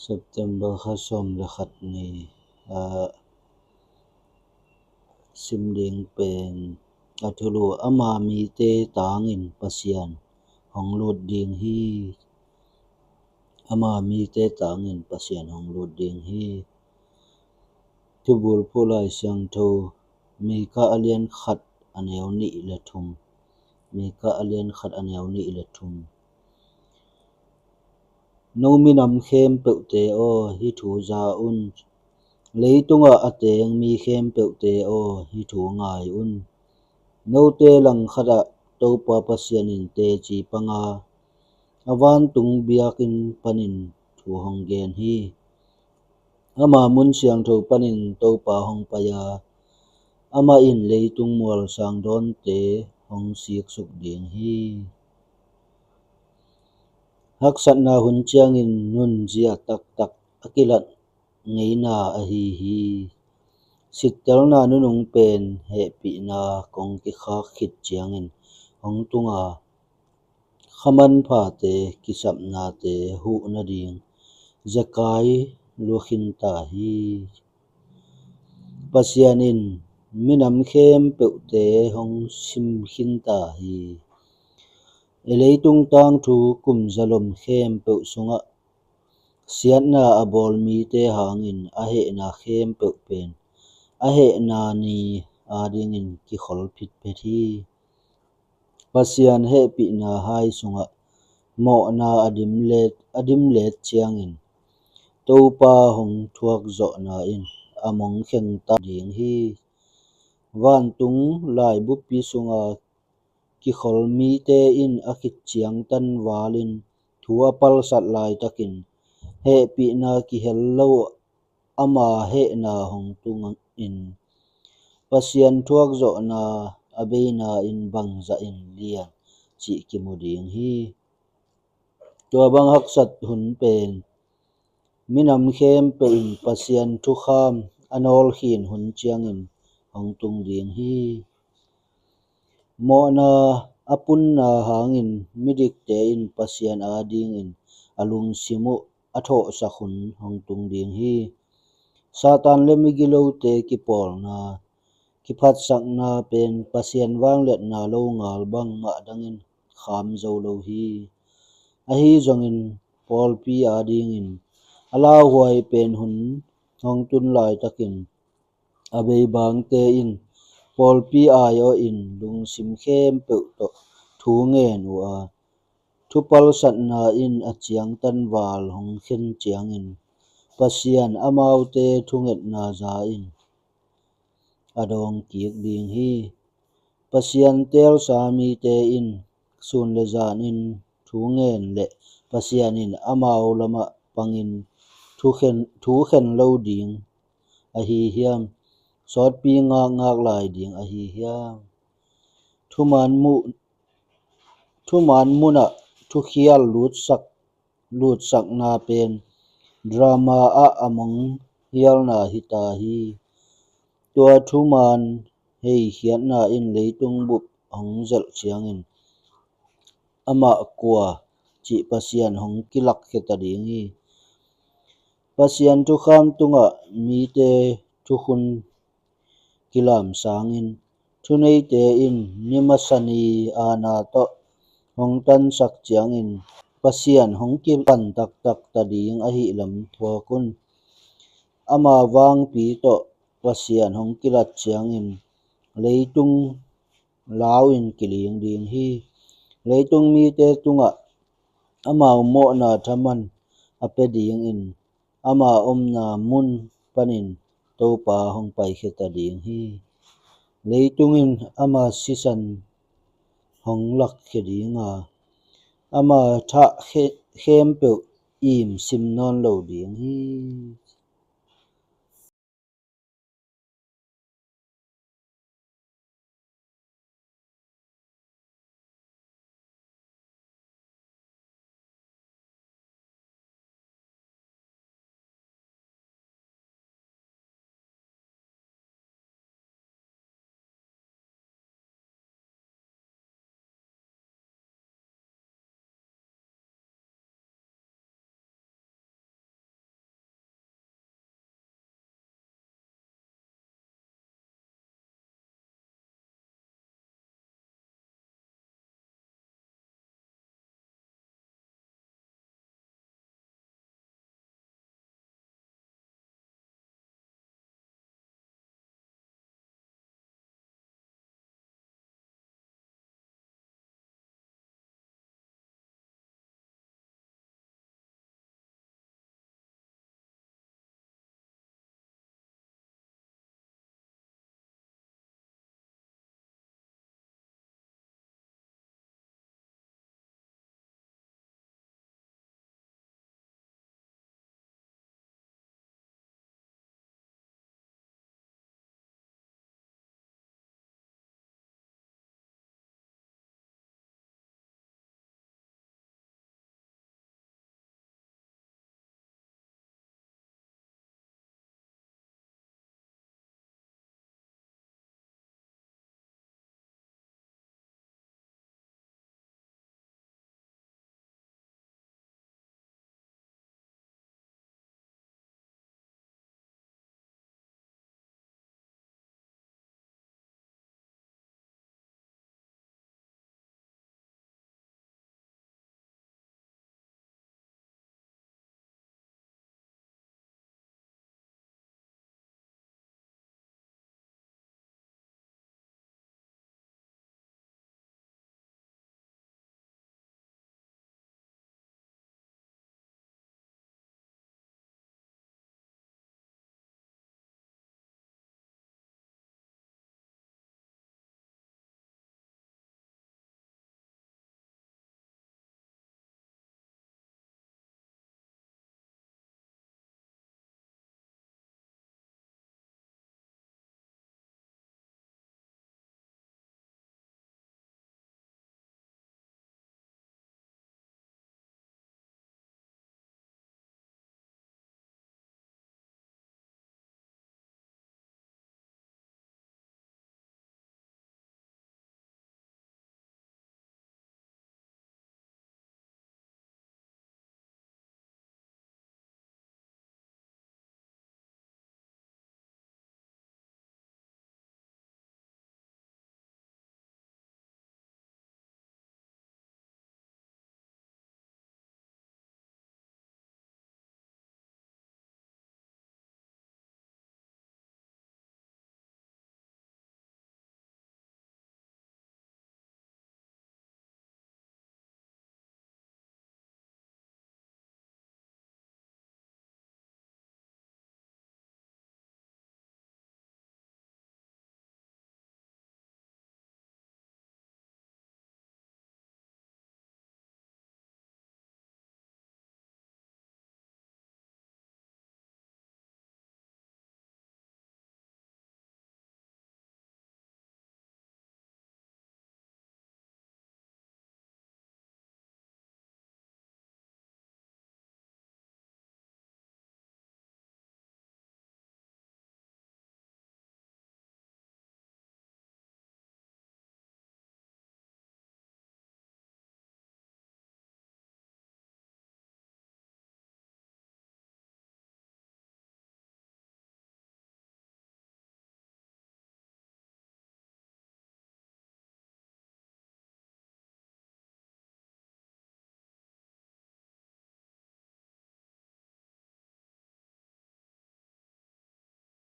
September khasom le khat ni sim ding pen athulu ama mi te tangin pasian hong lut ding hi ama mi te tangin pasian hong lut ding hi tubul pulai siang tho mi ka alian khat aneu ni le thum mi ka alian khat aneu ni le thum no mi nam khem pe te o hi thu za un leitunga ateng mi khem pe te o hi thu ngai un no te lang khada to pa pasianin te chi panga awan tung biakin panin thu hong gen hi ama mun siang tho panin to pa hong paya ama in leitung mual sang don te hong siak suk ding hi hak sat na hun chiang in nun zia tak tak akilat ngeina a hi sitel na nunung pen he pi na kong ki kha khit chiang in hong tunga khaman pha te kisap na te hu na ding zakai luhin ta hi pasianin minam khem pe te hong sim hin ta hi eleitung tang thu kum zalom khem pe sunga siat na abol mi te hangin a he na khem pe pen a he na ni ading in ki khol phit pe thi pasian he pi na hai sunga mo na adim let chiang in to pa hong thuak zo na in among kheng ta ding hi van tung lai bu pi sunga ki khol mi te in a khit chiang tan walin thua pal sat lai takin he pi na ki hello ama he na hong tung in pasian thuak zo na abeina in bang za in lian chi ki muding hi to bang hak sat hun pen minam khem pe in pasian thu kham anol hin hun chiang in hong tung ding hi mo na apun na hangin midik te in pasian ading in alung simu atho sakhun hong tung ding hi satan le migilo te ki pol na ki phat sak na pen pasian wang let na lo ngal bang ma dangin kham zo lo hi a hi zong in pol pi ading in ala huai pen hun hong tun lai takin abei bang te in pol pi ayo in lung sim khem pe to thu ngen wa thu pal sat na in a chiang tan wal hong khen chiang in pasian amau te thunget na za in adong kiek ding hi pasian tel sami te in sun le zan in thu ngen le pasian in amau lama pangin thu khen lo ding a hi hiam sot pi ngak lai ding a hi hiam thuman muna thu khial lut sak na pen drama a among hial na hita hi tua thuman hei hian na in leitung bup hong zel chiang in ama kwa chi pasian hong kilak kheta ding hi pasian thu kham tunga mi te thu hun kilam sangin thu nei te in nimasani ana to hong tan sak chiang in pasian hong kil pan tak tak ta ding a hi lam thua kun ama wang pi to pasian hong kilat chiang in leitung lao in kiling ding hi leitung mi te tunga ama mo na thaman ape ding in ama na mun panin to pa hong pai kheta ding hi leitung in ama sisan hong lak khedinga ama tha khem pe im sim non lo ding hi